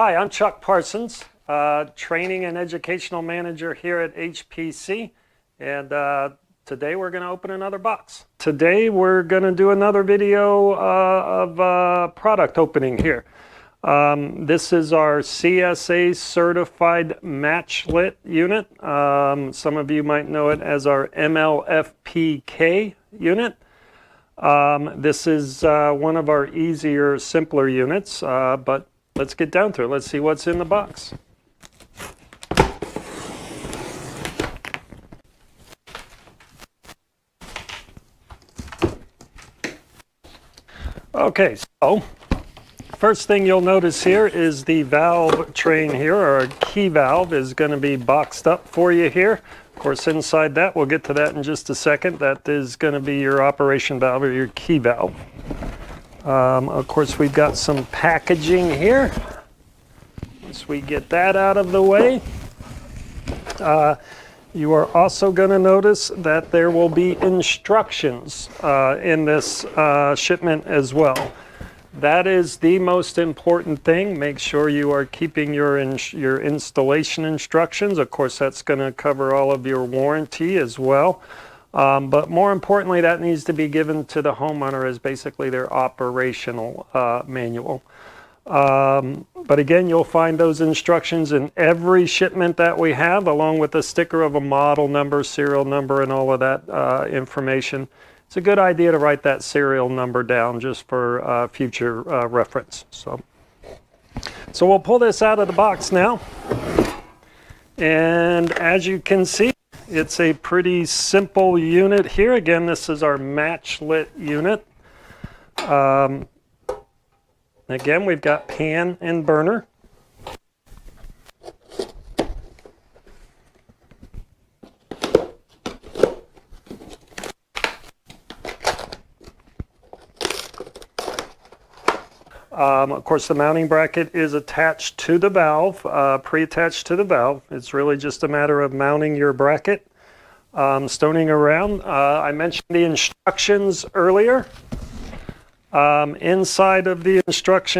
Hi, I'm Chuck Parsons, Training and Educational Manager here at HPC, and today we're going to open another box. Today we're going to do another video of product opening here. This is our CSA certified matchlit unit. Some of you might know it as our MLFPK unit. This is one of our easier, simpler units, but let's get down to it. Let's see what's in the box. Okay, so first thing you'll notice here is the valve train here, or key valve, is going to be boxed up for you here. Of course, inside that, we'll get to that in just a second, that is going to be your operation valve or your key valve. Of course, we've got some packaging here. Once we get that out of the way, you are also going to notice that there will be instructions in this shipment as well. That is the most important thing. Make sure you are keeping your installation instructions. Of course, that's going to cover all of your warranty as well. But more importantly, that needs to be given to the homeowner as basically their operational manual. But again, you'll find those instructions in every shipment that we have, along with a sticker of a model number, serial number, and all of that information. It's a good idea to write that serial number down just for future reference. So we'll pull this out of the box now. And as you can see, it's a pretty simple unit here. Again, this is our matchlit unit. Again, we've got pan and burner. Of course, the mounting bracket is attached to the valve, pre-attached to the valve. It's really just a matter of mounting your bracket, stoning around. I mentioned the instructions earlier. Inside of the instructions